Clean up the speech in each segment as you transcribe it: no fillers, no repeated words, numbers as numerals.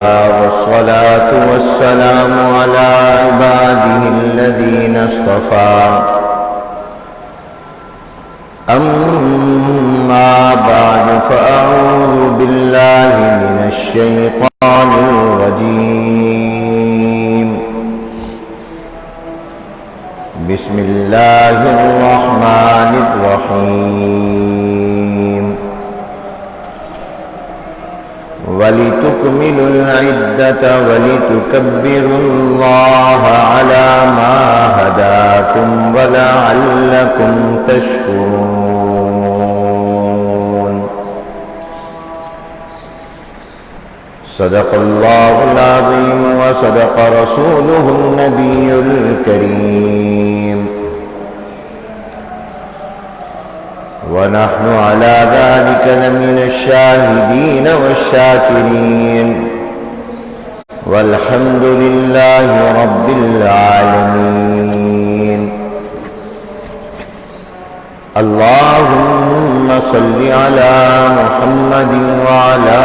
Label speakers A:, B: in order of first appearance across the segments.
A: والصلاة والسلام على عباده الذين اصطفى أما بعد فأعوذ بالله من الشيطان الرجيم بسم الله الرحمن الرحيم وَلِتُكْمِلُوا الْعِدَّةَ وَلِتُكَبِّرُوا اللَّهَ عَلَى مَا هَدَاكُمْ وَلَعَلَّكُمْ تَشْكُرُونَ صدق الله العظيم وصدق رسوله النبي الكريم ونحن على ذلك لمن الشاهدين والشاكرين والحمد لله رب العالمين اللهم صل على محمد وعلى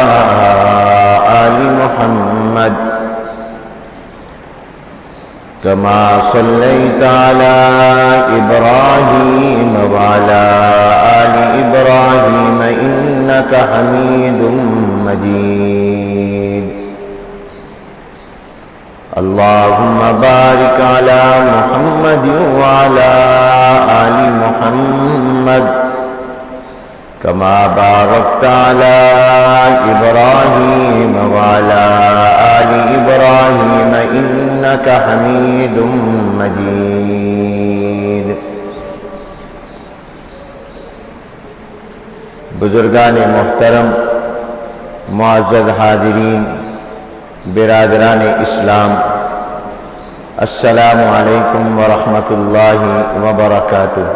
A: آل محمد كما صليت على إبراهيم وعلى آل إبراهيم إنك حميد مجيد اللهم بارك على محمد وعلى آل محمد كما باركت على إبراهيم وعلى آل إبراهيم إنك حميد مجيد بزرگان محترم، معزز حاضرین، برادران اسلام، السلام علیکم ورحمۃ اللہ وبرکاتہ۔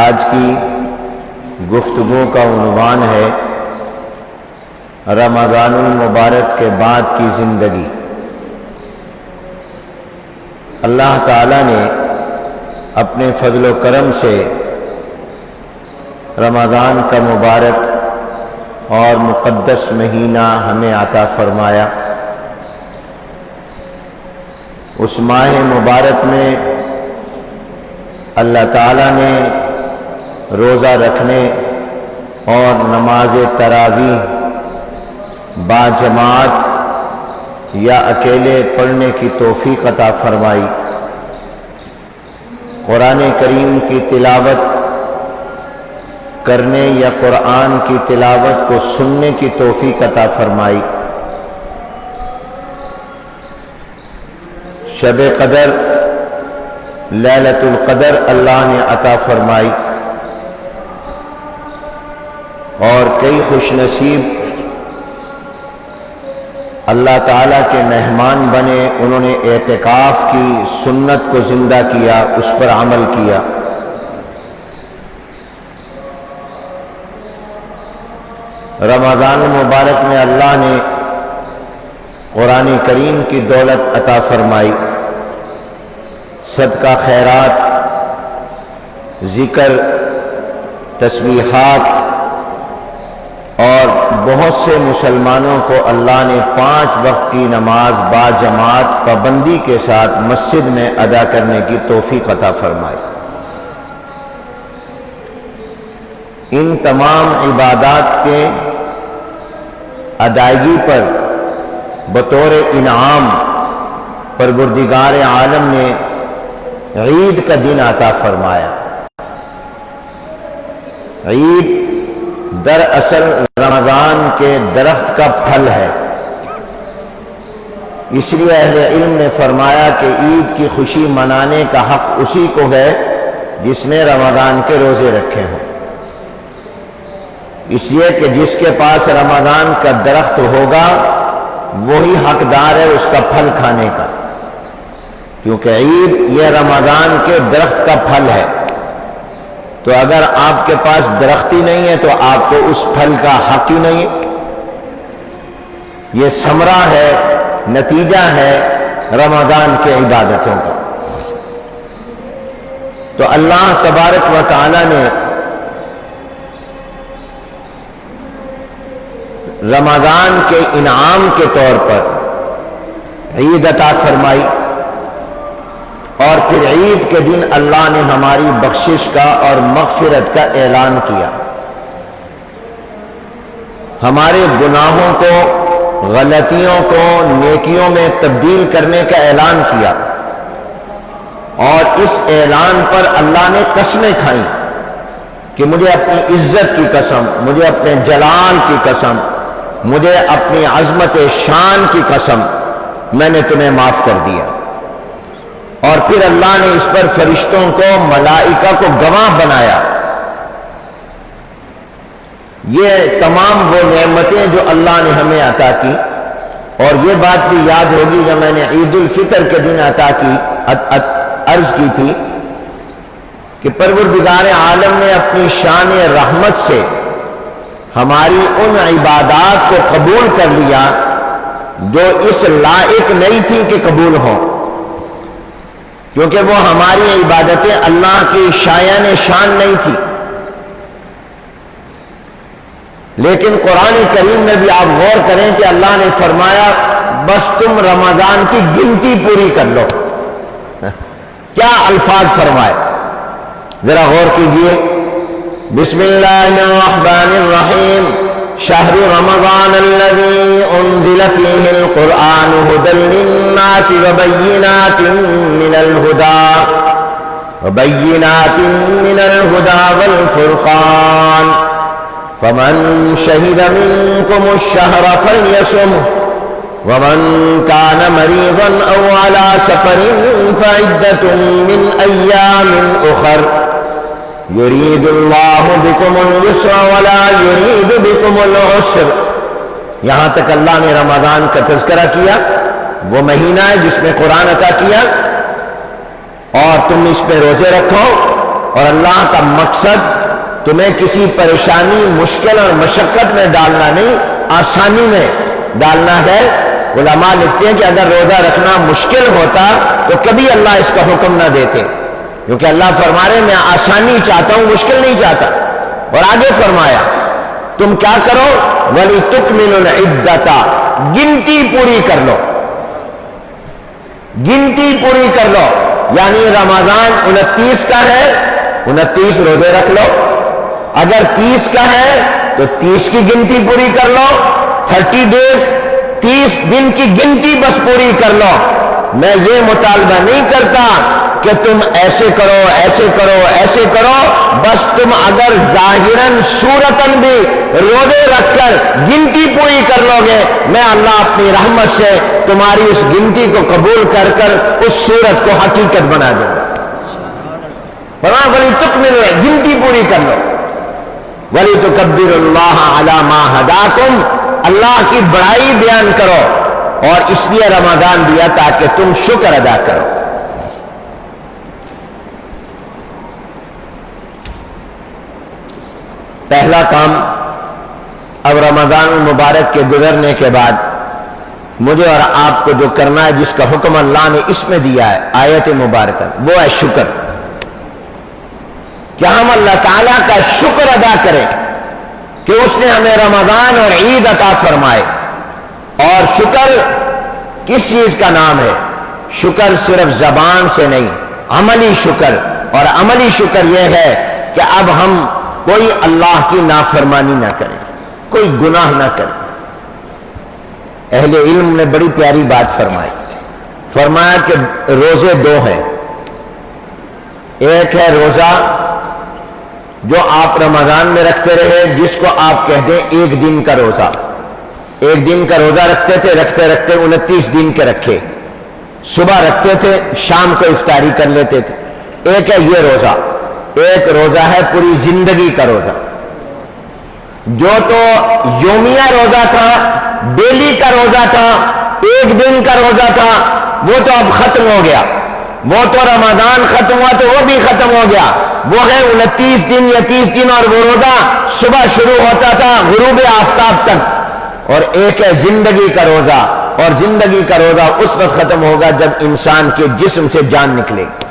A: آج کی گفتگو کا عنوان ہے رمضان المبارک کے بعد کی زندگی۔ اللہ تعالیٰ نے اپنے فضل و کرم سے رمضان کا مبارک اور مقدس مہینہ ہمیں عطا فرمایا۔ اس ماہ مبارک میں اللہ تعالیٰ نے روزہ رکھنے اور نماز تراویح باجماعت یا اکیلے پڑھنے کی توفیق عطا فرمائی، قرآن کریم کی تلاوت کرنے یا قرآن کی تلاوت کو سننے کی توفیق عطا فرمائی۔ شب قدر، لیلۃ القدر اللہ نے عطا فرمائی، اور کئی خوش نصیب اللہ تعالیٰ کے مہمان بنے، انہوں نے اعتکاف کی سنت کو زندہ کیا، اس پر عمل کیا۔ رمضان مبارک میں اللہ نے قرآن کریم کی دولت عطا فرمائی، صدقہ خیرات، ذکر، تسبیحات، اور بہت سے مسلمانوں کو اللہ نے 5 وقت کی نماز باجماعت پابندی کے ساتھ مسجد میں ادا کرنے کی توفیق عطا فرمائی۔ ان تمام عبادات کے ادائیگی پر بطور انعام پروردگار عالم نے عید کا دن عطا فرمایا۔ عید دراصل رمضان کے درخت کا پھل ہے، اس لیے اہل علم نے فرمایا کہ عید کی خوشی منانے کا حق اسی کو ہے جس نے رمضان کے روزے رکھے ہوں، اس لیے کہ جس کے پاس رمضان کا درخت ہوگا وہی حقدار ہے اس کا پھل کھانے کا، کیونکہ عید یہ رمضان کے درخت کا پھل ہے۔ تو اگر آپ کے پاس درخت ہی نہیں ہے تو آپ کو اس پھل کا حق ہی نہیں ہے۔ یہ ثمرہ ہے، نتیجہ ہے رمضان کے عبادتوں کا۔ تو اللہ تبارک و تعالی نے رمضان کے انعام کے طور پر عید عطا فرمائی، اور پھر عید کے دن اللہ نے ہماری بخشش کا اور مغفرت کا اعلان کیا، ہمارے گناہوں کو، غلطیوں کو نیکیوں میں تبدیل کرنے کا اعلان کیا، اور اس اعلان پر اللہ نے قسمیں کھائیں کہ مجھے اپنی عزت کی قسم، مجھے اپنے جلال کی قسم، مجھے اپنی عظمت شان کی قسم، میں نے تمہیں معاف کر دیا۔ اور پھر اللہ نے اس پر فرشتوں کو، ملائکہ کو گواہ بنایا۔ یہ تمام وہ نعمتیں جو اللہ نے ہمیں عطا کی، اور یہ بات بھی یاد ہوگی جب میں نے عید الفطر کے دن عرض کی تھی کہ پروردگار عالم نے اپنی شان رحمت سے ہماری ان عبادات کو قبول کر لیا جو اس لائق نہیں تھی کہ قبول ہوں، کیونکہ وہ ہماری عبادتیں اللہ کی شایان شان نہیں تھی۔ لیکن قرآن کریم میں بھی آپ غور کریں کہ اللہ نے فرمایا بس تم رمضان کی گنتی پوری کر لو۔ کیا الفاظ فرمائے، ذرا غور کیجئے۔ بسم اللہ الرحمن الرحیم، شہر رمضان الذی انزل فیہ القرآن ھدی للناس وبینات من الہدی والفرقان فمن شہد منکم الشہر فلیصمہ ومن كان مريضا أو على سفر فعدة من أيام أخر يريد الله بكم اليسر ولا يريد بكم العسر۔ یہاں تک اللہ نے رمضان کا تذکرہ کیا، وہ مہینہ ہے جس میں قرآن عطا کیا، اور تم اس پہ روزے رکھو، اور اللہ کا مقصد تمہیں کسی پریشانی، مشکل اور مشقت میں ڈالنا نہیں، آسانی میں ڈالنا ہے۔ علماء لکھتے ہیں کہ اگر روزہ رکھنا مشکل ہوتا تو کبھی اللہ اس کا حکم نہ دیتے، کیونکہ اللہ فرما رہے میں آسانی چاہتا ہوں، مشکل نہیں چاہتا۔ اور آگے فرمایا تم کیا کرو، وَلِتُكْمِلُوا الْعِدَّةَ، گنتی پوری کر لو، گنتی پوری کر لو، یعنی رمضان 29 کا ہے، 29 روزے رکھ لو، اگر 30 کا ہے تو 30 کی گنتی پوری کر لو، 30 ڈیز، 30 دن کی گنتی بس پوری کر لو۔ میں یہ مطالبہ نہیں کرتا کہ تم ایسے کرو، ایسے کرو، ایسے کرو، بس تم اگر ظاہراً صورتاً بھی روزے رکھ کر گنتی پوری کر لو گے، میں اللہ اپنی رحمت سے تمہاری اس گنتی کو قبول کر کر اس صورت کو حقیقت بنا دوں گا۔ فرمایا وَلِتُكْمِلُوا، گنتی پوری کر لو، وَلِتُكَبِّرُوا اللَّهَ عَلَى مَا هَدَاكُمْ، اللہ کی بڑائی بیان کرو، اور اس لیے رمضان دیا تاکہ تم شکر ادا کرو۔ پہلا کام اب رمضان المبارک کے گزرنے کے بعد مجھے اور آپ کو جو کرنا ہے، جس کا حکم اللہ نے اس میں دیا ہے آیت مبارکہ، وہ ہے شکر، کہ ہم اللہ تعالیٰ کا شکر ادا کریں کہ اس نے ہمیں رمضان اور عید عطا فرمائے۔ اور شکر کس چیز کا نام ہے؟ شکر صرف زبان سے نہیں، عملی شکر، اور عملی شکر یہ ہے کہ اب ہم کوئی اللہ کی نافرمانی نہ کریں، کوئی گناہ نہ کریں۔ اہل علم نے بڑی پیاری بات فرمائی، فرمایا کہ روزے دو ہیں، ایک ہے روزہ جو آپ رمضان میں رکھتے رہے، جس کو آپ کہتے ہیں ایک دن کا روزہ، ایک دن کا روزہ رکھتے تھے، رکھتے رکھتے 29 دن کے رکھے، صبح رکھتے تھے، شام کو افطاری کر لیتے تھے۔ ایک ہے یہ روزہ، ایک روزہ ہے پوری زندگی کا روزہ، جو تو یومیہ روزہ تھا، ڈیلی کا روزہ تھا، ایک دن کا روزہ تھا، وہ تو اب ختم ہو گیا، وہ تو رمضان ختم ہوا تو وہ بھی ختم ہو گیا، وہ ہے 29 دن یا 30 دن، اور وہ روزہ صبح شروع ہوتا تھا غروب آفتاب تک۔ اور ایک ہے زندگی کا روزہ، اور زندگی کا روزہ اس وقت ختم ہوگا جب انسان کے جسم سے جان نکلے گی۔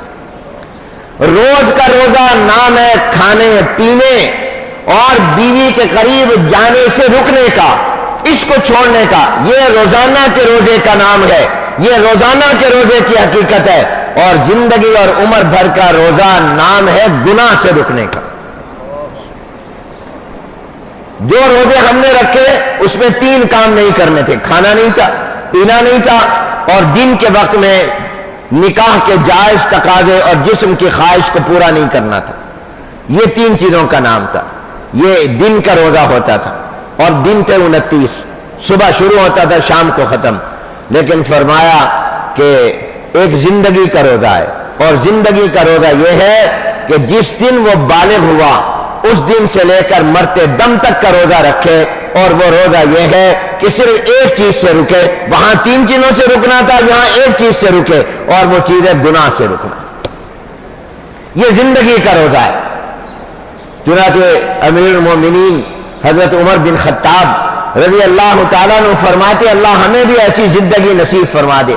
A: روز کا روزہ نام ہے کھانے پینے اور بیوی کے قریب جانے سے رکنے کا، اس کو چھوڑنے کا، یہ روزانہ کے روزے کا نام ہے، یہ روزانہ کے روزے کی حقیقت ہے، اور زندگی اور عمر بھر کا روزہ نام ہے گناہ سے رکنے کا۔ جو روزے ہم نے رکھے اس میں 3 کام نہیں کرنے تھے، کھانا نہیں تھا، پینا نہیں تھا، اور دن کے وقت میں نکاح کے جائز تقاضے اور جسم کی خواہش کو پورا نہیں کرنا تھا۔ یہ 3 چیزوں کا نام تھا۔ یہ دن کا روزہ ہوتا تھا، اور دن تھے 29، صبح شروع ہوتا تھا شام کو ختم۔ لیکن فرمایا کہ ایک زندگی کا روزہ ہے، اور زندگی کا روزہ یہ ہے کہ جس دن وہ بالغ ہوا اس دن سے لے کر مرتے دم تک کا روزہ رکھے، اور وہ روزہ یہ ہے کہ صرف ایک چیز سے رکے، وہاں 3 چیزوں سے رکنا تھا، یہاں ایک چیز سے رکے، اور وہ چیز ہے گناہ سے رکنا۔ یہ زندگی کا روزہ ہے۔ چنانچہ امیر المومنین حضرت عمر بن خطاب رضی اللہ تعالیٰ عنہ فرماتے اللہ ہمیں بھی ایسی زندگی نصیب فرما دے۔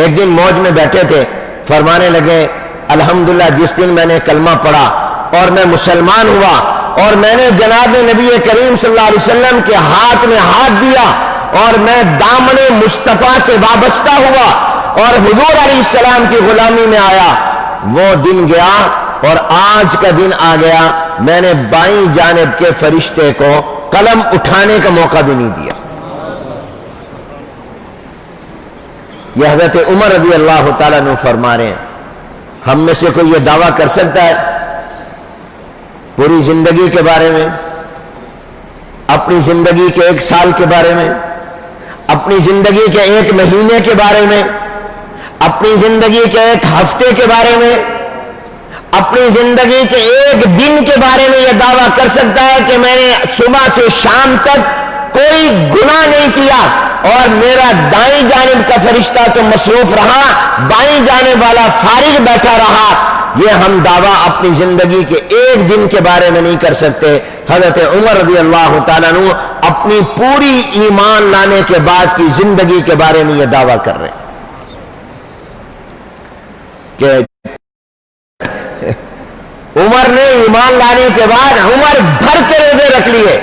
A: ایک دن موج میں بیٹھے تھے، فرمانے لگے الحمدللہ جس دن میں نے کلمہ پڑھا اور میں مسلمان ہوا، اور میں نے جناب نبی کریم صلی اللہ علیہ وسلم کے ہاتھ میں ہاتھ دیا، اور میں دامن مصطفیٰ سے وابستہ ہوا اور حضور علیہ السلام کی غلامی میں آیا، وہ دن گیا اور آج کا دن آ گیا، میں نے بائیں جانب کے فرشتے کو قلم اٹھانے کا موقع بھی نہیں دیا۔ یہ حضرت عمر رضی اللہ تعالیٰ عنہ فرما رہے ہیں۔ ہم میں سے کوئی یہ دعویٰ کر سکتا ہے پوری زندگی کے بارے میں، اپنی زندگی کے 1 سال کے بارے میں، اپنی زندگی کے 1 مہینے کے بارے میں، اپنی زندگی کے 1 ہفتے کے بارے میں، اپنی زندگی کے 1 دن کے بارے میں یہ دعویٰ کر سکتا ہے کہ میں نے صبح سے شام تک کوئی گناہ نہیں کیا، اور میرا دائیں جانب کا فرشتہ تو مصروف رہا، بائیں جانب والا فارغ بیٹھا رہا؟ یہ ہم دعویٰ اپنی زندگی کے 1 دن کے بارے میں نہیں کر سکتے۔ حضرت عمر رضی اللہ تعالیٰ عنہ اپنی پوری ایمان لانے کے بعد کی زندگی کے بارے میں یہ دعویٰ کر رہے ہیں کہ عمر نے ایمان لانے کے بعد عمر بھر کے روزے رکھ لیے،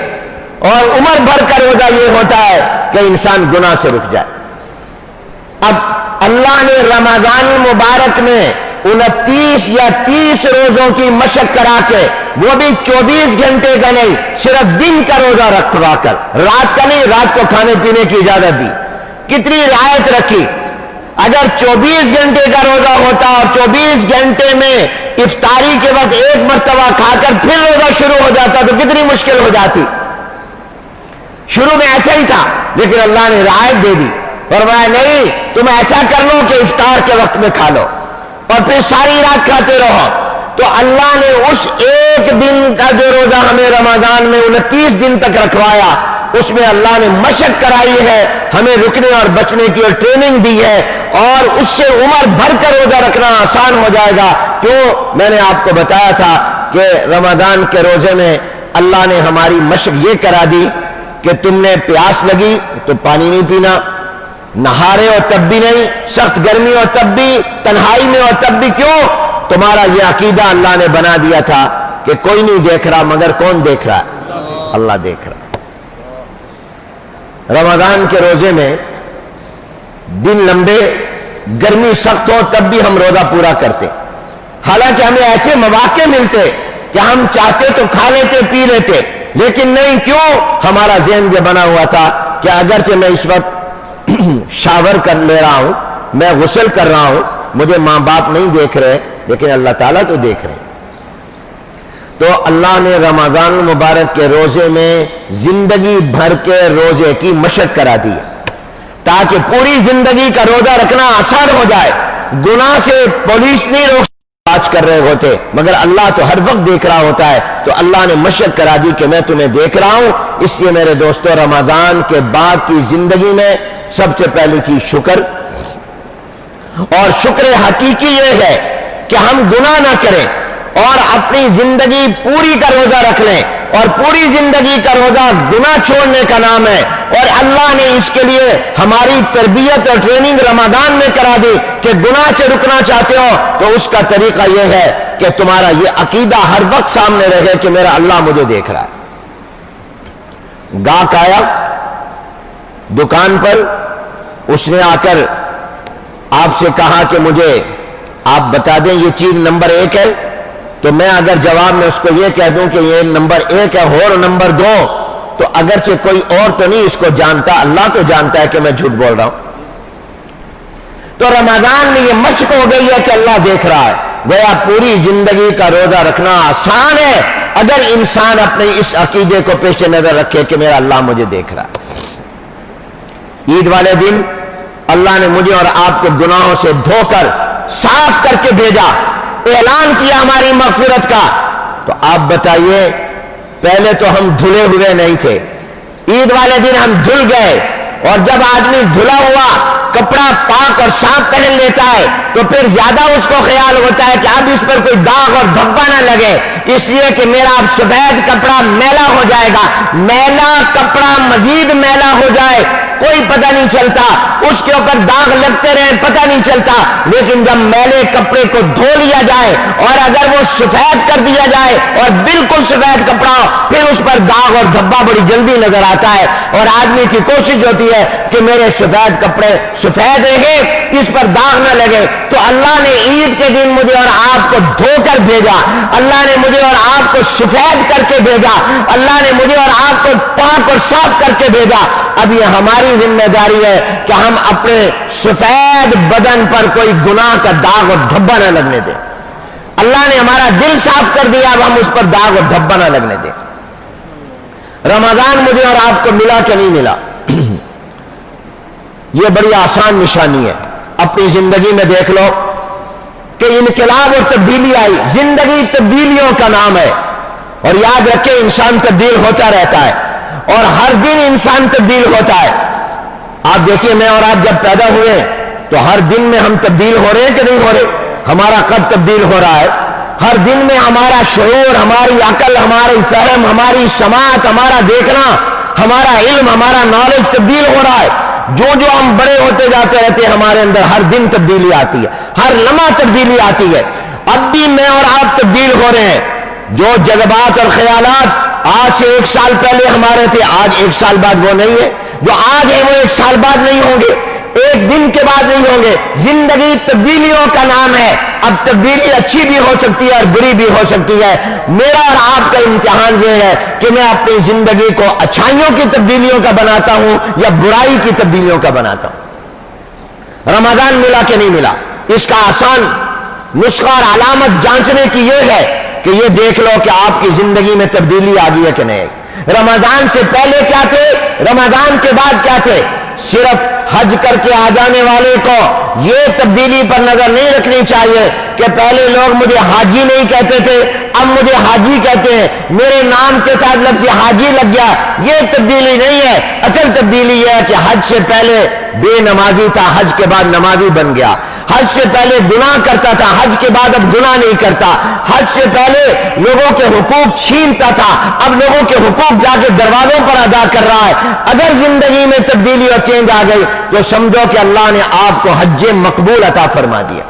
A: اور عمر بھر کا روزہ یہ ہوتا ہے کہ انسان گناہ سے رک جائے۔ اب اللہ نے رمضان المبارک میں 29 یا 30 روزوں کی مشق کرا کے، وہ بھی 24 گھنٹے کا نہیں، صرف دن کا روزہ رکھوا کر، رات کا نہیں، رات کو کھانے پینے کی اجازت دی، کتنی رعایت رکھی۔ اگر 24 گھنٹے کا روزہ ہوتا اور 24 گھنٹے میں افطاری کے وقت 1 مرتبہ کھا کر پھر روزہ شروع ہو جاتا تو کتنی مشکل ہو جاتی۔ شروع میں ایسا ہی تھا، لیکن اللہ نے رعایت دے دی، فرمایا نہیں تم ایسا کر لو کہ افطار کے وقت میں کھا لو اور پھر ساری رات کھاتے رہو۔ تو اللہ نے اس 1 دن کا جو روزہ ہمیں رمضان میں 29 دن تک رکھوایا، اس میں اللہ نے مشق کرائی ہے، ہمیں رکنے اور بچنے کی اور ٹریننگ دی ہے، اور اس سے عمر بھر کر روزہ رکھنا آسان ہو جائے گا۔ کیوں؟ میں نے آپ کو بتایا تھا کہ رمضان کے روزے میں اللہ نے ہماری مشق یہ کرا دی کہ تم نے پیاس لگی تو پانی نہیں پینا، نہارے اور تب بھی نہیں، سخت گرمی اور تب بھی، تنہائی میں اور تب بھی۔ کیوں؟ تمہارا یہ عقیدہ اللہ نے بنا دیا تھا کہ کوئی نہیں دیکھ رہا، مگر کون دیکھ رہا ہے؟ اللہ دیکھ رہا۔ رمضان کے روزے میں دن لمبے، گرمی سخت ہو تب بھی ہم روزہ پورا کرتے، حالانکہ ہمیں ایسے مواقع ملتے کہ ہم چاہتے تو کھا لیتے پی لیتے، لیکن نہیں۔ کیوں؟ ہمارا ذہن یہ بنا ہوا تھا کہ اگرچہ میں اس وقت شاور کر لے رہا ہوں، میں غسل کر رہا ہوں، مجھے ماں باپ نہیں دیکھ رہے، لیکن اللہ تعالیٰ تو دیکھ رہے ہیں۔ تو اللہ نے رمضان المبارک کے روزے میں زندگی بھر کے روزے کی مشق کرا دی تاکہ پوری زندگی کا روزہ رکھنا آسان ہو جائے۔ گناہ سے پولیس نہیں روک آج کر رہے ہوتے، مگر اللہ تو ہر وقت دیکھ رہا ہوتا ہے، تو اللہ نے مشق کرا دی کہ میں تمہیں دیکھ رہا ہوں۔ اس لیے میرے دوستو، رمضان کے بعد کی زندگی میں سب سے پہلی چیز شکر، اور شکر حقیقی یہ ہے کہ ہم گناہ نہ کریں اور اپنی زندگی پوری کا روزہ رکھ لیں، اور پوری زندگی کا روزہ گناہ چھوڑنے کا نام ہے، اور اللہ نے اس کے لیے ہماری تربیت اور ٹریننگ رمضان میں کرا دی کہ گناہ سے رکنا چاہتے ہو تو اس کا طریقہ یہ ہے کہ تمہارا یہ عقیدہ ہر وقت سامنے رہے کہ میرا اللہ مجھے دیکھ رہا ہے۔ گاہک آیا، دکان پر اس نے آ کر آپ سے کہا کہ مجھے آپ بتا دیں یہ چیز نمبر 1 ہے، تو میں اگر جواب میں اس کو یہ کہہ دوں کہ یہ نمبر 1 ہے اور نمبر 2، تو اگرچہ کوئی اور تو نہیں اس کو جانتا، اللہ تو جانتا ہے کہ میں جھوٹ بول رہا ہوں۔ تو رمضان میں یہ مشق ہو گئی ہے کہ اللہ دیکھ رہا ہے۔ گویا پوری زندگی کا روزہ رکھنا آسان ہے اگر انسان اپنے اس عقیدے کو پیش نظر رکھے کہ میرا اللہ مجھے دیکھ رہا ہے۔ عید والے دن اللہ نے مجھے اور آپ کو گناہوں سے دھو کر صاف کر کے بھیجا، اعلان کیا ہماری مغفرت کا۔ تو آپ بتائیے، پہلے تو ہم دھلے ہوئے نہیں تھے، عید والے دن ہم دھل گئے، اور جب آدمی دھلا ہوا کپڑا پاک اور صاف پہن لیتا ہے تو پھر زیادہ اس کو خیال ہوتا ہے کہ اب اس پر کوئی داغ اور دھبا نہ لگے، اس لیے کہ میرا اب سفید کپڑا میلا ہو جائے گا۔ میلا کپڑا مزید میلا ہو جائے کوئی پتہ نہیں چلتا، اس کے اوپر داغ لگتے رہے پتہ نہیں چلتا، لیکن جب میلے کپڑے کو دھو لیا جائے اور اگر وہ سفید کر دیا جائے اور بالکل سفید کپڑا ہو، پھر اس پر داغ اور دھبا بڑی جلدی نظر آتا ہے، اور آدمی کی کوشش ہوتی ہے کہ میرے سفید کپڑے سفید رہے، اس پر داغ نہ لگے۔ تو اللہ نے عید کے دن مجھے اور آپ کو دھو کر بھیجا، اللہ نے مجھے اور آپ کو سفید کر کے بھیجا، اللہ نے مجھے اور آپ کو پاک اور صاف کر کے بھیجا۔ اب یہ ہماری ذمہ داری ہے کہ ہم اپنے سفید بدن پر کوئی گناہ کا داغ اور دھبا نہ لگنے دیں۔ اللہ نے ہمارا دل صاف کر دیا، اب ہم اس پر داغ اور دھبا نہ لگنے دیں۔ رمضان مجھے اور آپ کو ملا کہ نہیں ملا؟ یہ بڑی آسان نشانی ہے، اپنی زندگی میں دیکھ لو کہ انقلاب اور تبدیلی آئی۔ زندگی تبدیلیوں کا نام ہے، اور یاد رکھیں انسان تبدیل ہوتا رہتا ہے، اور ہر دن انسان تبدیل ہوتا ہے۔ آپ دیکھیے، میں اور آپ جب پیدا ہوئے تو ہر دن میں ہم تبدیل ہو رہے ہیں کہ نہیں ہو رہے؟ ہمارا قد تبدیل ہو رہا ہے، ہر دن میں ہمارا شعور، ہماری عقل، ہماری فہم، ہماری سماعت، ہمارا دیکھنا، ہمارا علم، ہمارا نالج تبدیل ہو رہا ہے۔ جو جو ہم بڑے ہوتے جاتے رہتے ہیں ہمارے اندر ہر دن تبدیلی آتی ہے، ہر لمحہ تبدیلی آتی ہے۔ اب بھی میں اور آپ تبدیل ہو رہے ہیں۔ جو جذبات اور خیالات آج سے 1 سال پہلے ہمارے تھے، آج 1 سال بعد وہ نہیں ہے، جو آج ہے وہ 1 سال بعد نہیں ہوں گے، 1 دن کے بعد نہیں ہوں گے۔ زندگی تبدیلیوں کا نام ہے۔ اب تبدیلی اچھی بھی ہو سکتی ہے اور بری بھی ہو سکتی ہے۔ میرا اور آپ کا امتحان یہ ہے کہ میں اپنی زندگی کو اچھائیوں کی تبدیلیوں کا بناتا ہوں یا برائی کی تبدیلیوں کا بناتا ہوں۔ رمضان ملا کہ نہیں ملا؟ اس کا آسان نسخہ اور علامت جانچنے کی یہ ہے کہ یہ دیکھ لو کہ آپ کی زندگی میں تبدیلی آ گئی ہے کہ نہیں۔ رمضان سے پہلے کیا تھے، رمضان کے بعد کیا تھے؟ صرف حج کر کے آ جانے والے کو یہ تبدیلی پر نظر نہیں رکھنی چاہیے کہ پہلے لوگ مجھے حاجی نہیں کہتے تھے، اب مجھے حاجی کہتے ہیں، میرے نام کے ساتھ لفظ حاجی لگ گیا۔ یہ تبدیلی نہیں ہے، اصل تبدیلی یہ ہے کہ حج سے پہلے بے نمازی تھا، حج کے بعد نمازی بن گیا۔ حج سے پہلے گناہ کرتا تھا، حج کے بعد اب گناہ نہیں کرتا۔ حج سے پہلے لوگوں کے حقوق چھینتا تھا، اب لوگوں کے حقوق جا کے دروازوں پر ادا کر رہا ہے۔ اگر زندگی میں تبدیلی اور چینج آ گئی تو سمجھو کہ اللہ نے آپ کو حج مقبول عطا فرما دیا،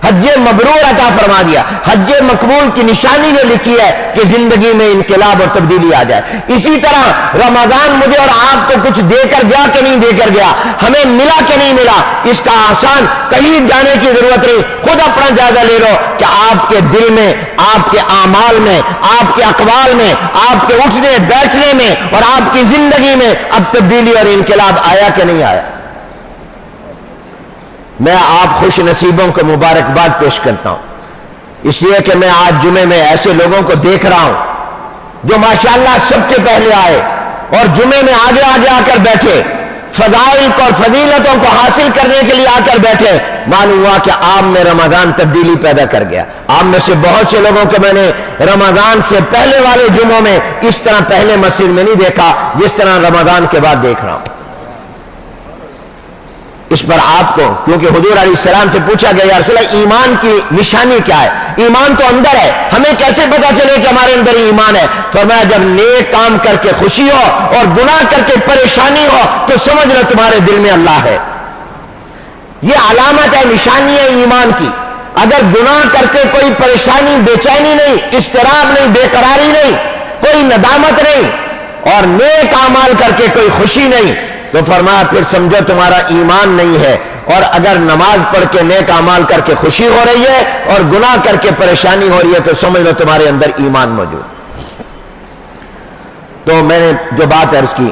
A: حج مبرور عطا فرما دیا۔ حج مقبول کی نشانی یہ لکھی ہے کہ زندگی میں انقلاب اور تبدیلی آ جائے۔ اسی طرح رمضان مجھے اور آپ کو کچھ دے کر گیا کہ نہیں دے کر گیا، ہمیں ملا کہ نہیں ملا؟ اس کا آسان کہیں جانے کی ضرورت نہیں، خود اپنا جائزہ لے لو کہ آپ کے دل میں، آپ کے اعمال میں، آپ کے اقوال میں، آپ کے اٹھنے بیٹھنے میں اور آپ کی زندگی میں اب تبدیلی اور انقلاب آیا کہ نہیں آیا؟ میں آپ خوش نصیبوں کو مبارکباد پیش کرتا ہوں، اس لیے کہ میں آج جمعے میں ایسے لوگوں کو دیکھ رہا ہوں جو ماشاءاللہ سب سے پہلے آئے اور جمعے میں آگے آگے آ کر بیٹھے، فضائل اور فضیلتوں کو حاصل کرنے کے لیے آ کر بیٹھے۔ معلوم ہوا کہ آپ میں رمضان تبدیلی پیدا کر گیا۔ آپ میں سے بہت سے لوگوں کو میں نے رمضان سے پہلے والے جمعوں میں اس طرح پہلے مسجد میں نہیں دیکھا جس طرح رمضان کے بعد دیکھ رہا ہوں۔ اس پر آپ کو، کیونکہ حضور علیہ السلام سے پوچھا گیا یا رسول اللہ ایمان کی نشانی کیا ہے؟ ایمان تو اندر ہے، ہمیں کیسے پتا چلے کہ ہمارے اندر ایمان ہے؟ فرمایا جب نیک کام کر کے خوشی ہو اور گناہ کر کے پریشانی ہو تو سمجھ لو تمہارے دل میں اللہ ہے۔ یہ علامت ہے، نشانی ہے ایمان کی۔ اگر گناہ کر کے کوئی پریشانی، بے چینی نہیں، اضطراب نہیں، بے قراری نہیں، کوئی ندامت نہیں، اور نیک اعمال کر کے کوئی خوشی نہیں، تو فرمایا پھر سمجھو تمہارا ایمان نہیں ہے، اور اگر نماز پڑھ کے نیک اعمال کر کے خوشی ہو رہی ہے اور گناہ کر کے پریشانی ہو رہی ہے تو سمجھ لو تمہارے اندر ایمان موجود۔ تو میں نے جو بات عرض کی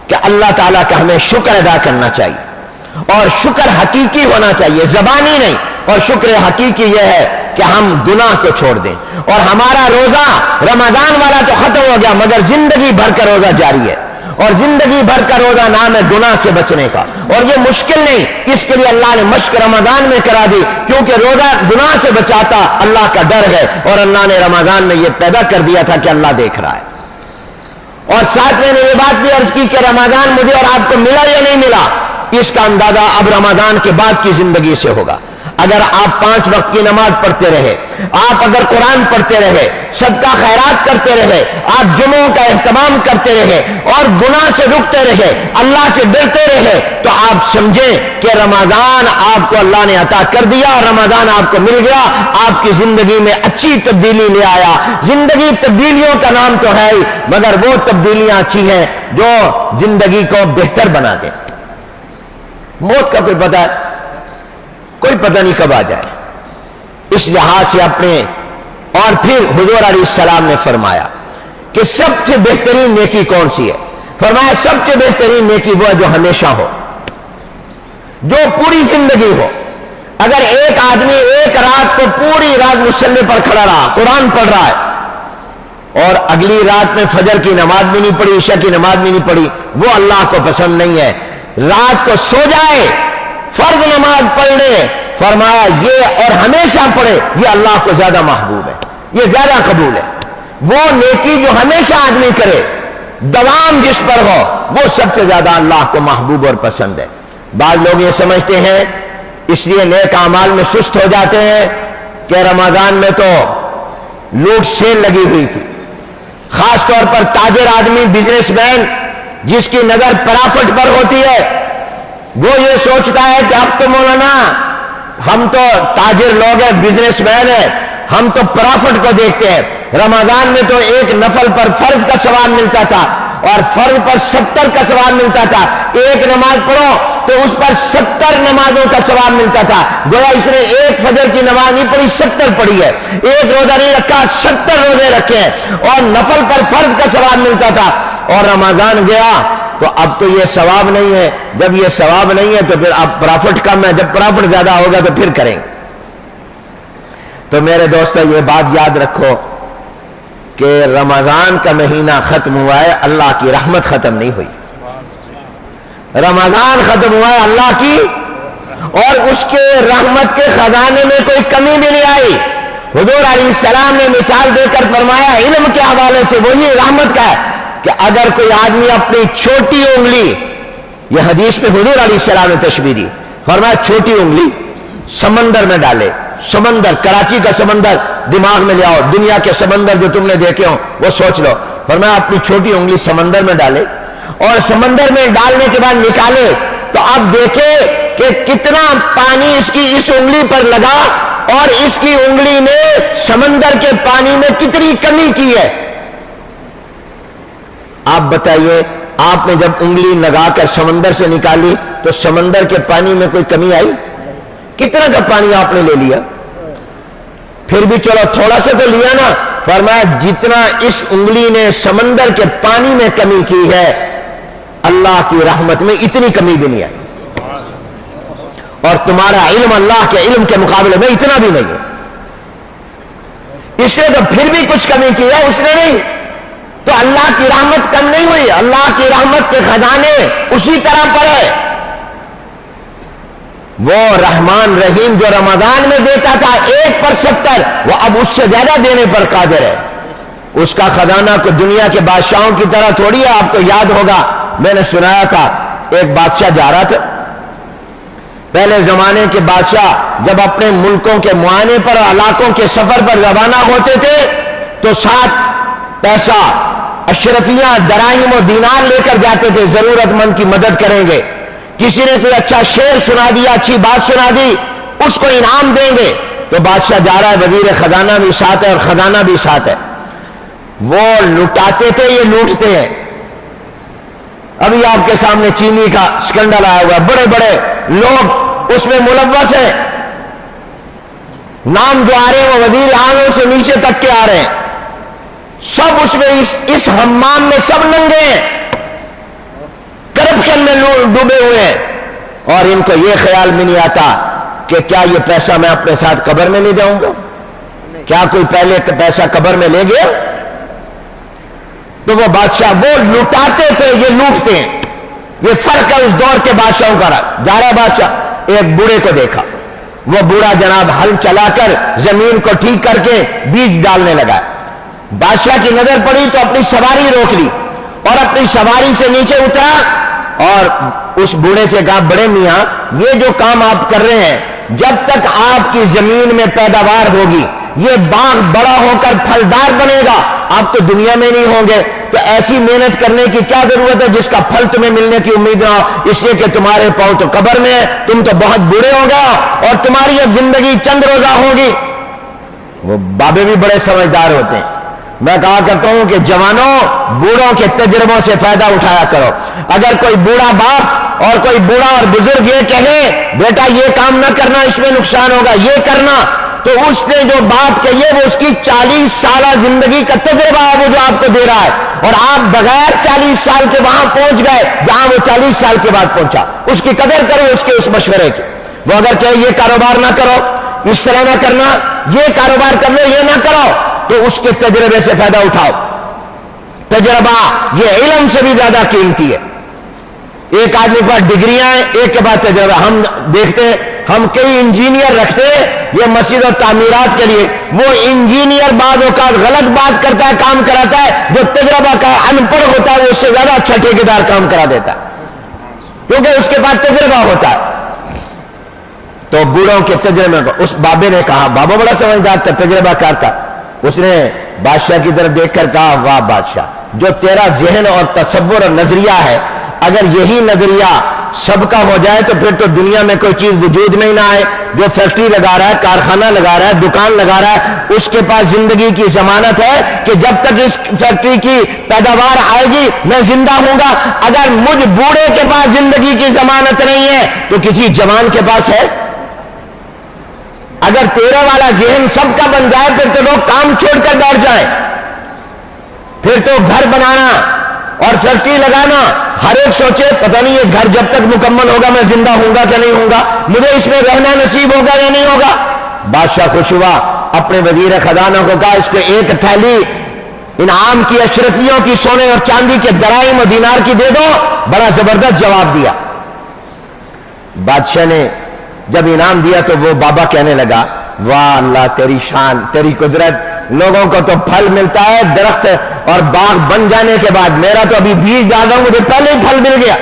A: کہ اللہ تعالیٰ کا ہمیں شکر ادا کرنا چاہیے، اور شکر حقیقی ہونا چاہیے، زبانی نہیں، اور شکر حقیقی یہ ہے کہ ہم گناہ کو چھوڑ دیں۔ اور ہمارا روزہ رمضان والا تو ختم ہو گیا، مگر زندگی بھر کا روزہ جاری ہے، اور زندگی بھر کا روزہ نام ہے گناہ سے بچنے کا، اور یہ مشکل نہیں، اس کے لیے اللہ نے مشق رمضان میں کرا دی، کیونکہ روزہ گناہ سے بچاتا اللہ کا ڈر ہے، اور اللہ نے رمضان میں یہ پیدا کر دیا تھا کہ اللہ دیکھ رہا ہے۔ اور ساتھ میں نے یہ بات بھی عرض کی کہ رمضان مجھے اور آپ کو ملا یا نہیں ملا، اس کا اندازہ اب رمضان کے بعد کی زندگی سے ہوگا۔ اگر آپ 5 وقت کی نماز پڑھتے رہے، آپ اگر قرآن پڑھتے رہے، صدقہ خیرات کرتے رہے، آپ جمعوں کا اہتمام کرتے رہے اور گناہ سے رکتے رہے، اللہ سے ڈرتے رہے، تو آپ سمجھیں کہ رمضان آپ کو اللہ نے عطا کر دیا، رمضان آپ کو مل گیا، آپ کی زندگی میں اچھی تبدیلی لے آیا۔ زندگی تبدیلیوں کا نام تو ہے ہی، مگر وہ تبدیلیاں اچھی ہیں جو زندگی کو بہتر بنا دیں۔ موت کا کوئی پتہ نہیں کب آ جائے، اس لحاظ سے اپنے، اور پھر حضور علیہ السلام نے فرمایا کہ سب سے بہترین نیکی کون سی ہے؟ فرمایا سب سے بہترین نیکی وہ ہے جو ہمیشہ ہو، جو پوری زندگی ہو۔ اگر ایک آدمی ایک رات کو پوری رات مصلی پر کھڑا رہا، قرآن پڑھ رہا ہے، اور اگلی رات میں فجر کی نماز بھی نہیں پڑھی، عشاء کی نماز بھی نہیں پڑھی، وہ اللہ کو پسند نہیں ہے۔ رات کو سو جائے، فرض نماز پڑھ لے، فرمایا یہ اور ہمیشہ پڑھے، یہ اللہ کو زیادہ محبوب ہے، یہ زیادہ قبول ہے۔ وہ نیکی جو ہمیشہ آدمی کرے، دوام جس پر ہو، وہ سب سے زیادہ اللہ کو محبوب اور پسند ہے۔ بعض لوگ یہ سمجھتے ہیں، اس لیے نیک اعمال میں سست ہو جاتے ہیں کہ رمضان میں تو لوٹ سیل لگی ہوئی تھی، خاص طور پر تاجر آدمی، بزنس مین جس کی نظر پرافٹ پر ہوتی ہے، وہ یہ سوچتا ہے کہ اب تو مولانا ہم تو تاجر لوگ ہیں، بزنس مین ہیں، ہم تو پرافٹ کو دیکھتے ہیں۔ رمضان میں تو ایک نفل پر فرض کا ثواب ملتا تھا، اور فرض پر 70 کا ثواب ملتا تھا۔ ایک نماز پڑھو تو اس پر 70 نمازوں کا ثواب ملتا تھا، گویا اس نے ایک فجر کی نماز نہیں پڑھی، 70 پڑھی ہے۔ ایک روزہ نہیں رکھا، 70 روزے رکھے ہیں، اور نفل پر فرض کا ثواب ملتا تھا۔ اور رمضان گیا تو اب تو یہ ثواب نہیں ہے، جب یہ ثواب نہیں ہے تو پھر اب پرافٹ کم ہے، جب پرافٹ زیادہ ہوگا تو پھر کریں گے۔ تو میرے دوستو یہ بات یاد رکھو کہ رمضان کا مہینہ ختم ہوا ہے، اللہ کی رحمت ختم نہیں ہوئی۔ رمضان ختم ہوا ہے اللہ کی، اور اس کے رحمت کے خزانے میں کوئی کمی بھی نہیں آئی۔ حضور علیہ السلام نے مثال دے کر فرمایا علم کے حوالے سے، وہی رحمت کا ہے کہ اگر کوئی آدمی اپنی چھوٹی انگلی، یہ حدیث میں حضور علیہ السلام نے تشبیہ دی، فرمایا چھوٹی انگلی سمندر میں ڈالے، سمندر، کراچی کا سمندر دماغ میں لے آؤ، دنیا کے سمندر جو تم نے دیکھے ہوں وہ سوچ لو، فرمایا اپنی چھوٹی انگلی سمندر میں ڈالے، اور سمندر میں ڈالنے کے بعد نکالے تو اب دیکھے کہ کتنا پانی اس کی اس انگلی پر لگا، اور اس کی انگلی نے سمندر کے پانی میں کتنی کمی کی ہے۔ آپ بتائیے، آپ نے جب انگلی لگا کر سمندر سے نکالی تو سمندر کے پانی میں کوئی کمی آئی؟ کتنا کا پانی آپ نے لے لیا؟ پھر بھی چلو تھوڑا سا تو لیا نا۔ فرمایا جتنا اس انگلی نے سمندر کے پانی میں کمی کی ہے، اللہ کی رحمت میں اتنی کمی بھی نہیں ہے، اور تمہارا علم اللہ کے علم کے مقابلے میں اتنا بھی نہیں ہے۔ اس سے تو پھر بھی کچھ کمی کی ہے اس نے نہیں، تو اللہ کی رحمت کم نہیں ہوئی، اللہ کی رحمت کے خزانے اسی طرح پر ہے۔ وہ رحمان رحیم جو رمضان میں دیتا تھا 1 پر 70، وہ اب اس سے زیادہ دینے پر قادر ہے۔ اس کا خزانہ کو دنیا کے بادشاہوں کی طرح تھوڑی ہے۔ آپ کو یاد ہوگا میں نے سنایا تھا، ایک بادشاہ جا رہا تھا، پہلے زمانے کے بادشاہ جب اپنے ملکوں کے معائنے پر، علاقوں کے سفر پر روانہ ہوتے تھے تو ساتھ پیسہ، اشرفیاں، دراہم و دینار لے کر جاتے تھے، ضرورت مند کی مدد کریں گے۔ کسی نے کوئی اچھا شعر سنا دیا، اچھی بات سنا دی، اس کو انعام دیں گے۔ تو بادشاہ جا رہا ہے، وزیر خزانہ بھی ساتھ ہے اور خزانہ بھی ساتھ ہے۔ وہ لٹاتے تھے، یہ لوٹتے ہیں۔ ابھی آپ کے سامنے چینی کا اسکینڈل آیا ہوا ہے، بڑے بڑے لوگ اس میں ملوث ہیں، نام جو آ رہے ہیں وہ وزیر اعظم سے نیچے تک کے آ رہے ہیں، سب اس میں اس حمام میں سب ننگے ہیں، کرپشن میں ڈوبے ہوئے ہیں، اور ان کو یہ خیال بھی نہیں آتا کہ کیا یہ پیسہ میں اپنے ساتھ قبر میں لے جاؤں گا؟ کیا کوئی پہلے پیسہ قبر میں لے گیا؟ تو وہ بادشاہ وہ لٹاتے تھے، یہ لوٹتے ہیں، یہ فرق ہے اس دور کے بادشاہوں کا۔ جا رہا بادشاہ ایک بوڑھے کو دیکھا، وہ بوڑھا جناب ہل چلا کر زمین کو ٹھیک کر کے بیج ڈالنے لگا، بادشاہ کی نظر پڑی تو اپنی سواری روک لی اور اپنی سواری سے نیچے اترا اور اس بوڑھے سے کہا، بڑے میاں یہ جو کام آپ کر رہے ہیں، جب تک آپ کی زمین میں پیداوار ہوگی، یہ باغ بڑا ہو کر پھلدار بنے گا، آپ تو دنیا میں نہیں ہوں گے، تو ایسی محنت کرنے کی کیا ضرورت ہے جس کا پھل تمہیں ملنے کی امید نہ ہو، اس لیے کہ تمہارے پاؤں تو قبر میں ہے، تم تو بہت بوڑھے ہو گئے اور تمہاری اب زندگی چند روزہ ہوگی۔ وہ بابے بھی بڑے سمجھدار ہوتے ہیں۔ میں کہا کرتا ہوں کہ جوانوں، بوڑھوں کے تجربوں سے فائدہ اٹھایا کرو۔ اگر کوئی بوڑھا باپ اور کوئی بوڑھا اور بزرگ یہ کہے بیٹا یہ کام نہ کرنا، اس میں نقصان ہوگا، یہ کرنا، تو اس نے جو بات کہی ہے وہ اس کی 40 سالہ زندگی کا تجربہ ہے، وہ جو آپ کو دے رہا ہے، اور آپ بغیر 40 سال کے وہاں پہنچ گئے جہاں وہ 40 سال کے بعد پہنچا۔ اس کی قدر کرو، اس کے اس مشورے کی۔ وہ اگر کہے یہ کاروبار نہ کرو، اس طرح نہ کرنا، یہ کاروبار کر لو، یہ نہ کرو، تو اس کے تجربے سے فائدہ اٹھاؤ۔ تجربہ یہ علم سے بھی زیادہ قیمتی ہے۔ ایک آدمی کے پاس ڈگریاں ہیں، ایک کے بعد تجربہ۔ ہم دیکھتے ہیں ہم کئی انجینئر رکھتے ہیں یہ مسجد اور تعمیرات کے لیے، وہ انجینئر بعض اوقات غلط بات کرتا ہے، کام کراتا ہے، جو تجربہ کا ان پڑھ ہوتا ہے وہ اس سے زیادہ اچھا ٹھیکیدار کام کرا دیتا ہے، کیونکہ اس کے پاس تجربہ ہوتا ہے۔ تو بوڑھوں کے تجربے کو اس بابے نے کہا، بابا بڑا سمجھدار تھا، تجربہ کار تھا، اس نے بادشاہ کی طرف دیکھ کر کہا، واہ بادشاہ، جو تیرا ذہن اور تصور اور نظریہ ہے، اگر یہی نظریہ سب کا ہو جائے تو پھر تو دنیا میں کوئی چیز وجود میں ہی نہ آئے۔ جو فیکٹری لگا رہا ہے، کارخانہ لگا رہا ہے، دکان لگا رہا ہے، اس کے پاس زندگی کی ضمانت ہے کہ جب تک اس فیکٹری کی پیداوار آئے گی میں زندہ ہوں گا۔ اگر مجھ بوڑھے کے پاس زندگی کی ضمانت نہیں ہے تو کسی جوان کے پاس ہے؟ اگر تیرے والا ذہن سب کا بن جائے پھر تو لوگ کام چھوڑ کر بیٹھ جائیں، پھر تو گھر بنانا اور فیکٹری لگانا، ہر ایک سوچے پتہ نہیں یہ گھر جب تک مکمل ہوگا میں زندہ ہوں گا کہ نہیں ہوں گا، مجھے اس میں رہنا نصیب ہوگا یا نہیں ہوگا۔ بادشاہ خوش ہوا، اپنے وزیر خزانہ کو کہا اس کو ایک تھیلی انعام کی، اشرفیوں کی، سونے اور چاندی کے دراہم و دینار کی دے دو۔ بڑا زبردست جواب دیا۔ بادشاہ نے جب انعام دیا تو وہ بابا کہنے لگا، واہ اللہ تیری شان، تیری قدرت، لوگوں کو تو پھل ملتا ہے درخت اور باغ بن جانے کے بعد، میرا تو ابھی بیج ڈال رہا ہوں مجھے پہلے ہی پھل مل گیا۔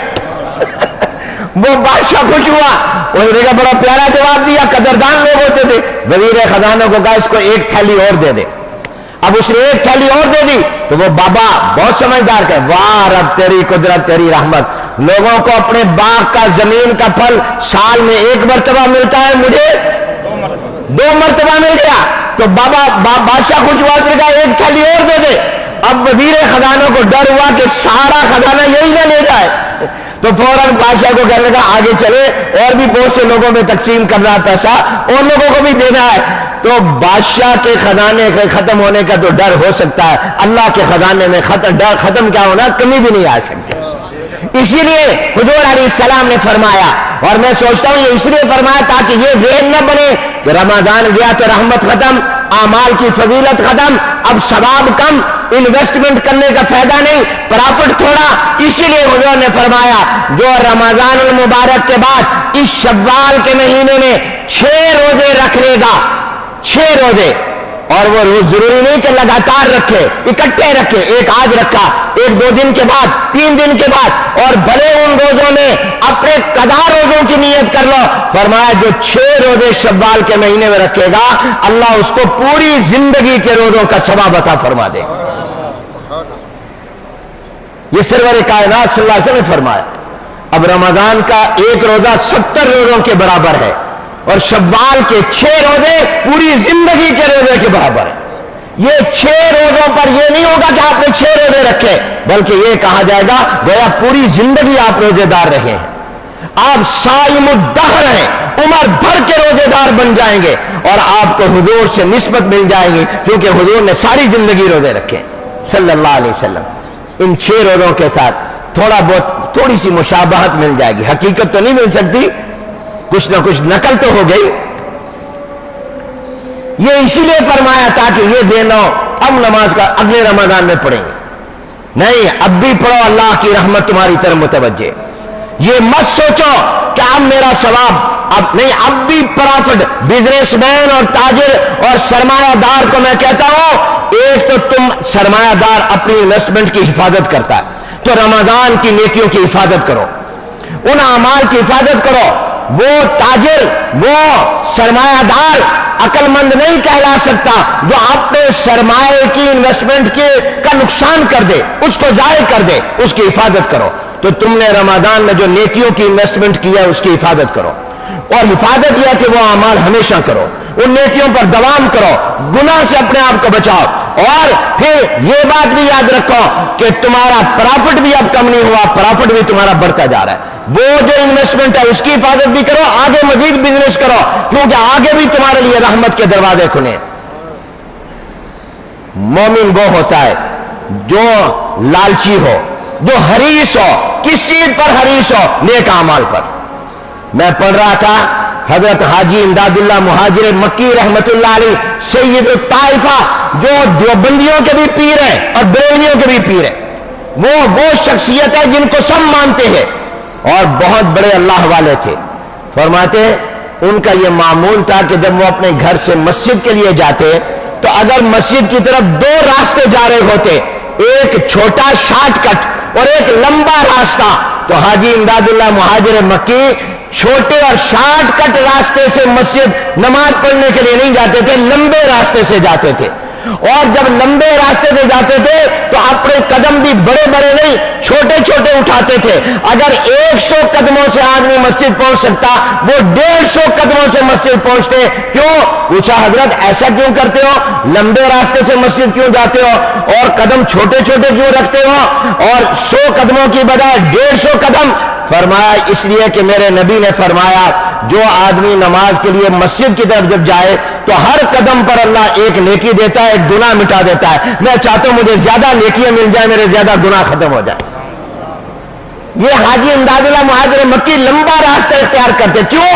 A: وہ بادشاہ خوش ہوا، انہوں نے کہا بڑا پیارا جواب دیا، قدردان لوگ ہوتے تھے۔ وزیر خزانہ کو کہا اس کو ایک تھیلی اور دے دے۔ اب اس نے ایک تھیلی اور دے دی تو وہ بابا بہت سمجھدار کہ واہ رب تیری قدرت، تیری رحمت، لوگوں کو اپنے باغ کا، زمین کا پھل سال میں ایک مرتبہ ملتا ہے، مجھے 2 مرتبہ مل گیا۔ تو بادشاہ خوش ہوا، نے کہا ایک تھیلی اور دے دے۔ اب وزیر خزانہ کو ڈر ہوا کہ سارا خزانہ یہی نہ لے جائے، تو فوراً بادشاہ کو کہنے لگا آگے چلے، اور بھی بہت سے لوگوں میں تقسیم کرنا ہے پیسہ، اور لوگوں کو بھی دینا ہے۔ تو بادشاہ کے خزانے کے ختم ہونے کا تو ڈر ہو سکتا ہے، اللہ کے خزانے میں ختم کیا ہونا، کمی بھی نہیں آ سکتی۔ اسی لیے حضور علیہ السلام نے فرمایا، اور میں سوچتا ہوں یہ اس لیے فرمایا تاکہ یہ ذہن نہ بنے کہ رمضان گیا تو رحمت ختم، اعمال کی فضیلت ختم، اب ثواب کم، انویسٹمنٹ کرنے کا فائدہ نہیں، پرافٹ تھوڑا۔ اسی لیے حضور نے فرمایا جو رمضان المبارک کے بعد اس شوال کے مہینے میں 6 روزے رکھ لے گا، 6 روزے، اور وہ روز ضروری نہیں کہ لگاتار رکھے، اکٹھے رکھے، ایک آج رکھا، ایک 2 دن کے بعد، 3 دن کے بعد، اور بھلے ان روزوں میں اپنے قضا روزوں کی نیت کر لو۔ فرمایا جو 6 روزے شوال کے مہینے میں رکھے گا اللہ اس کو پوری زندگی کے روزوں کا ثواب عطا فرما دے گا۔ یہ سرور کائنات صلی اللہ علیہ وسلم نے فرمایا۔ اب رمضان کا ایک روزہ 70 روزوں کے برابر ہے، اور شوال کے 6 روزے پوری زندگی کے روزے کے برابر ہیں۔ یہ 6 روزوں پر یہ نہیں ہوگا کہ آپ نے 6 روزے رکھے، بلکہ یہ کہا جائے گا گویا پوری زندگی آپ روزے دار رہے ہیں، آپ صائم الدہر ہیں، عمر بھر کے روزے دار بن جائیں گے، اور آپ کو حضور سے نسبت مل جائے گی، کیونکہ حضور نے ساری زندگی روزے رکھے صلی اللہ علیہ وسلم۔ ان 6 روزوں کے ساتھ تھوڑی سی مشابہت مل جائے گی، حقیقت تو نہیں مل سکتی، کچھ نہ کچھ نقل تو ہو گئی۔ یہ اسی لیے فرمایا تھا کہ یہ دینو اب نماز کا اگلے رمضان میں پڑھیں گے، نہیں اب بھی پڑھو، اللہ کی رحمت تمہاری طرف متوجہ۔ یہ مت سوچو کہ اب میرا ثواب، اب نہیں، اب بھی پرافٹ بزنس مین اور تاجر اور سرمایہ دار کو میں کہتا ہوں، ایک تو تم سرمایہ دار اپنی انویسٹمنٹ کی حفاظت کرتا ہے، تو رمضان کی نیکیوں کی حفاظت کرو، ان اعمال کی حفاظت کرو۔ وہ تاجر، وہ سرمایہ دار عقل مند نہیں کہلا سکتا جو اپنے سرمایہ کی انویسٹمنٹ کا نقصان کر دے، اس کو ضائع کر دے، اس کی حفاظت کرو۔ تو تم نے رمضان میں جو نیکیوں کی انویسٹمنٹ کی ہے اس کی حفاظت کرو، اور حفاظت یہ ہے کہ وہ اعمال ہمیشہ کرو، ان نیکیوں پر دوام کرو، گناہ سے اپنے آپ کو بچاؤ، اور پھر یہ بات بھی یاد رکھو کہ تمہارا پرافٹ بھی اب کم نہیں ہوا، پرافٹ بھی تمہارا بڑھتا جا رہا ہے۔ وہ جو انویسٹمنٹ ہے اس کی حفاظت بھی کرو، آگے مزید بزنس کرو، کیونکہ آگے بھی تمہارے لیے رحمت کے دروازے کھلے۔ مومن وہ ہوتا ہے جو لالچی ہو، جو حریص ہو، کس چیز پر حریص ہو؟ نیک اعمال پر۔ میں پڑھ رہا تھا حضرت حاجی امداد اللہ مہاجر مکی رحمت اللہ علیہ، سید الطائفہ، جو دیوبندیوں کے بھی پیر ہیں اور بریلویوں کے بھی پیر ہیں، وہ شخصیت ہے جن کو سب مانتے ہیں اور بہت بڑے اللہ والے تھے۔ فرماتے ان کا یہ معمول تھا کہ جب وہ اپنے گھر سے مسجد کے لیے جاتے تو اگر مسجد کی طرف 2 راستے جا رہے ہوتے، ایک چھوٹا شارٹ کٹ اور ایک لمبا راستہ، تو حاجی امداد اللہ مہاجر مکی چھوٹے اور شارٹ کٹ راستے سے مسجد نماز پڑھنے کے لیے نہیں جاتے تھے، لمبے راستے سے جاتے تھے، اور جب لمبے راستے سے جاتے تھے تو اپنے قدم بھی بڑے بڑے نہیں، چھوٹے چھوٹے اٹھاتے تھے۔ اگر 100 قدموں سے آدمی مسجد پہنچ سکتا، وہ 150 قدموں سے مسجد پہنچتے۔ کیوں؟ پوچھا حضرت ایسا کیوں کرتے ہو؟ لمبے راستے سے مسجد کیوں جاتے ہو اور قدم چھوٹے چھوٹے کیوں رکھتے ہو، اور 100 قدموں کی بجائے 150 قدم؟ فرمایا اس لیے کہ میرے نبی نے فرمایا جو آدمی نماز کے لیے مسجد کی طرف جب جائے تو ہر قدم پر اللہ ایک نیکی دیتا ہے، ایک گناہ مٹا دیتا ہے۔ میں چاہتا ہوں مجھے زیادہ نیکیاں مل جائیں، میرے زیادہ گناہ ختم ہو جائے۔ یہ حاجی امداد اللہ مہاجر مکی لمبا راستہ اختیار کرتے، کیوں؟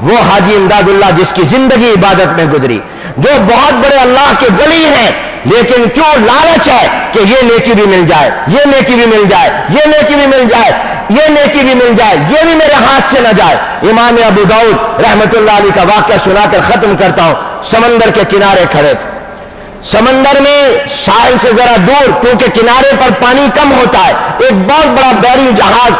A: وہ حاجی امداد اللہ جس کی زندگی عبادت میں گزری، جو بہت بڑے اللہ کے ولی ہیں، لیکن کیوں لالچ ہے کہ یہ نیکی بھی مل جائے، یہ نیکی بھی مل جائے، یہ نیکی بھی مل جائے، یہ نیکی بھی مل جائے، یہ بھی میرے ہاتھ سے نہ جائے۔ امام ابو داؤد رحمت اللہ علیہ کا واقعہ سنا کر ختم کرتا ہوں۔ سمندر کے کنارے کھڑے تھے، سمندر میں ساحل سے ذرا دور، کیونکہ کنارے پر پانی کم ہوتا ہے، ایک بہت بڑا بحری جہاز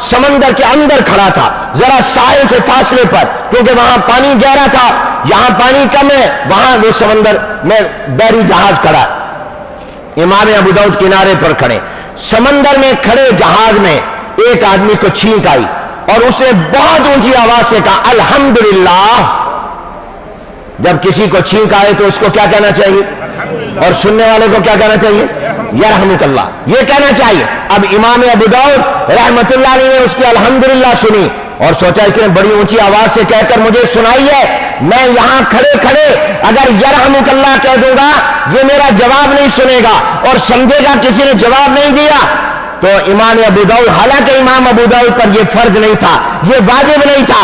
A: سمندر کے اندر کھڑا تھا، ذرا ساحل سے فاصلے پر، کیونکہ وہاں پانی گہرا تھا، یہاں پانی کم ہے، وہاں وہ سمندر میں بحری جہاز کھڑا۔ امام ابو داؤد کنارے پر کھڑے، سمندر میں کھڑے جہاز میں ایک آدمی کو چھینک آئی اور اس نے بہت اونچی آواز سے کہا الحمدللہ۔ جب کسی کو چھینک آئے تو اس کو کیا کہنا چاہیے؟ اور سننے والے کو کیا کہنا چاہیے؟ یرحمک اللہ، یہ کہنا چاہیے۔ اب امام ابو داؤد رحمت اللہ علیہ نے اس کی الحمدللہ سنی اور سوچا اس نے بڑی اونچی آواز سے کہہ کر مجھے سنائی ہے، میں یہاں کھڑے کھڑے اگر یرحمک اللہ کہہ دوں گا یہ میرا جواب نہیں سنے گا اور سمجھے گا کسی نے جواب نہیں دیا۔ تو امام ابو داؤد، حالانکہ امام ابو داؤد پر یہ فرض نہیں تھا، یہ واجب نہیں تھا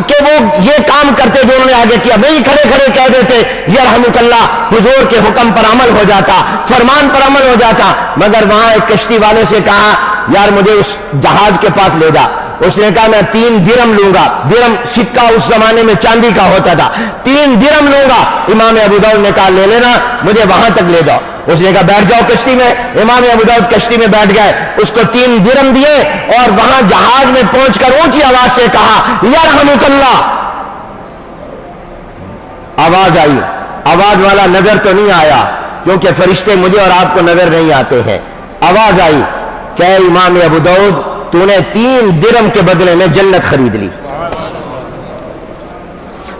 A: کہ وہ یہ کام کرتے جو انہوں نے آگے کیا، وہی کھڑے کھڑے کہہ دیتے یرحمک اللہ، حضور کے حکم پر عمل ہو جاتا، فرمان پر عمل ہو جاتا۔ مگر وہاں ایک کشتی والے سے کہا یار مجھے اس جہاز کے پاس لے جا۔ اس نے کہا میں 3 درم لوں گا، درم سکہ اس زمانے میں چاندی کا ہوتا تھا، 3 درم لوں گا۔ امام ابو داؤد نے کہا لے لینا، مجھے وہاں تک لے جاؤ۔ اس نے کہا بیٹھ جاؤ کشتی میں۔ امام ابو داؤد کشتی میں بیٹھ گئے، اس کو 3 درم دیے اور وہاں جہاز میں پہنچ کر اونچی آواز سے کہا یرحمک اللہ۔ آواز آئی، آواز والا نظر تو نہیں آیا کیونکہ فرشتے مجھے اور آپ کو نظر نہیں آتے ہیں۔ آواز آئی کہ امام ابو داؤد تو نے 3 درم کے بدلے میں جنت خرید لی،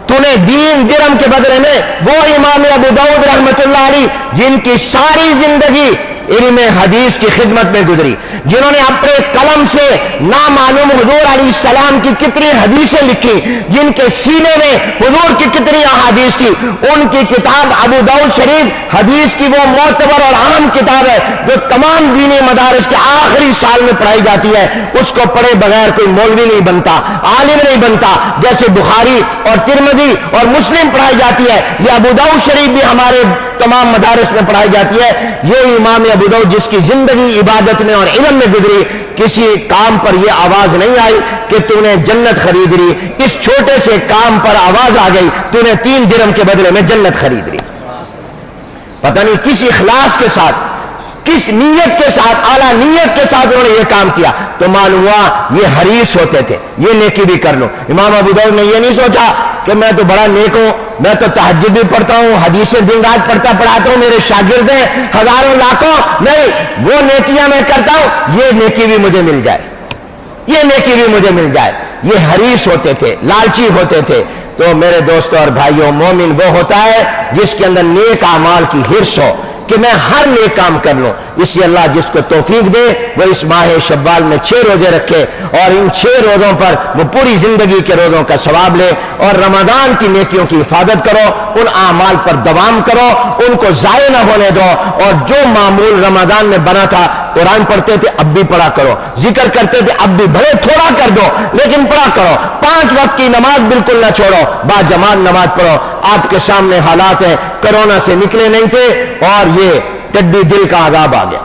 A: تو نے اتنے درہم کے بدلے میں وہ امام ابو داؤد رحمۃ اللہ علیہ جن کی ساری زندگی علم حدیث کی خدمت میں گزری، جنہوں نے اپنے قلم سے نامعلوم حضور علیہ السلام کی کتنی حدیثیں لکھی، جن کے سینے میں حضور کی کتنی احادیث تھی، ان کی کتاب ابو داؤد شریف حدیث کی وہ معتبر اور عام کتاب ہے جو تمام دینی مدارس کے آخری سال میں پڑھائی جاتی ہے، اس کو پڑھے بغیر کوئی مولوی نہیں بنتا، عالم نہیں بنتا، جیسے بخاری اور ترمذی اور مسلم پڑھائی جاتی ہے، یہ ابو داؤد شریف بھی ہمارے تمام مدارس میں پڑھائی جاتی ہے۔ یہ امام ابو داؤد جس کی زندگی عبادت میں اور علم میں گزری، کسی کام پر یہ آواز نہیں آئی کہ تو نے جنت خرید لی، اس چھوٹے سے کام پر آواز آ گئی تو نے 3 درہم کے بدلے میں جنت خرید لی۔ پتہ نہیں کس اخلاص کے ساتھ، کس نیت کے ساتھ، اعلیٰ نیت کے ساتھ انہوں نے یہ کام کیا، تو معلوم ہوا یہ حریص ہوتے تھے یہ نیکی بھی کر لو۔ امام ابو داؤد نے یہ نہیں سوچا کہ میں تو بڑا نیک ہوں، میں تو تہجد بھی پڑھتا ہوں، حدیثیں دن رات پڑھاتا ہوں، میرے شاگرد ہیں ہزاروں لاکھوں، نہیں وہ نیکیاں میں کرتا ہوں، یہ نیکی بھی مجھے مل جائے، یہ نیکی بھی مجھے مل جائے۔ یہ حریص ہوتے تھے، لالچی ہوتے تھے۔ تو میرے دوستوں اور بھائیوں، مومن وہ ہوتا ہے جس کے اندر نیک اعمال کی حرص ہو کہ میں ہر نیک کام کر لوں۔ اس لیے اللہ جس کو توفیق دے وہ اس ماہ شوال میں 6 روزے رکھے اور ان 6 روزوں پر وہ پوری زندگی کے روزوں کا ثواب لے، اور رمضان کی نیکیوں کی حفاظت کرو، ان اعمال پر دوام کرو، ان کو ضائع نہ ہونے دو، اور جو معمول رمضان میں بنا تھا، قرآن پڑھتے تھے اب بھی پڑھا کرو، ذکر کرتے تھے اب بھی بھلے تھوڑا کر دو لیکن پڑھا کرو، 5 وقت کی نماز بالکل نہ چھوڑو، با جماعت نماز پڑھو۔ آپ کے سامنے حالات ہیں، کرونا سے نکلے نہیں تھے اور یہ ٹڈی دل کا عذاب آ گیا،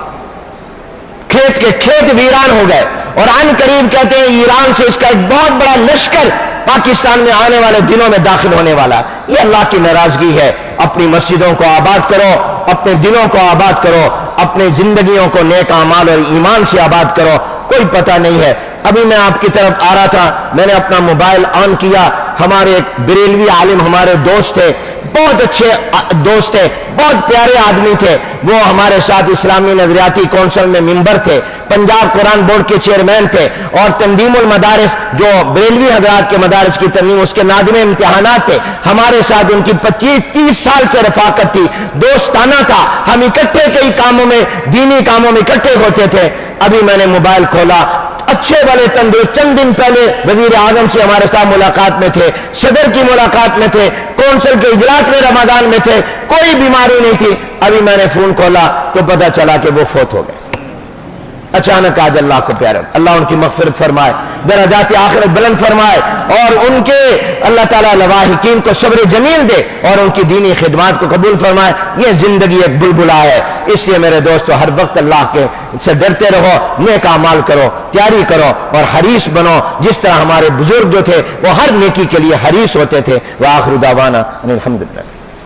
A: کھیت کے کھیت ویران ہو گئے، اور عن قریب کہتے ہیں ایران سے اس کا ایک بہت بڑا لشکر پاکستان میں آنے والے دنوں میں داخل ہونے والا۔ یہ اللہ کی ناراضگی ہے۔ اپنی مسجدوں کو آباد کرو، اپنے دلوں کو آباد کرو، اپنے زندگیوں کو نیک اعمال اور ایمان سے آباد کرو۔ کوئی پتہ نہیں ہے، ابھی میں آپ کی طرف آ رہا تھا، میں نے اپنا موبائل آن کیا، ہمارے ایک بریلوی عالم ہمارے دوست تھے، بہت اچھے دوست تھے، بہت پیارے آدمی تھے، وہ ہمارے ساتھ اسلامی نظریاتی کونسل میں ممبر تھے، پنجاب قرآن بورڈ کے چیئرمین تھے، اور تنظیم المدارس جو بریلوی حضرات کے مدارس کی تنظیم اس کے ناظم امتحانات تھے، ہمارے ساتھ ان کی 25-30 سال سے رفاقت تھی، دوستانہ تھا، ہم اکٹھے کئی کاموں میں، دینی کاموں میں اکٹھے ہوتے تھے۔ ابھی میں نے موبائل کھولا، اچھے والے تندرست، چند دن پہلے وزیر اعظم سے ہمارے ساتھ ملاقات میں تھے، صدر کی ملاقات میں تھے، کونسل کے اجلاس میں رمضان میں تھے، کوئی بیماری نہیں تھی۔ ابھی میں نے فون کھولا تو پتہ چلا کہ وہ فوت ہو گئے۔ اچانک آج اللہ کو پیارا، اللہ ان کی مغفرت فرمائے، درجات آخرت بلند فرمائے، اور ان کے اللہ تعالیٰ لواحقین کو صبر جمیل دے اور ان کی دینی خدمات کو قبول فرمائے۔ یہ زندگی ایک بلبلا ہے، اس لیے میرے دوستو ہر وقت اللہ کے سے ڈرتے رہو، نیک اعمال کرو، تیاری کرو اور حریص بنو، جس طرح ہمارے بزرگ جو تھے وہ ہر نیکی کے لیے حریص ہوتے تھے۔ وآخر دعوانا الحمدللہ۔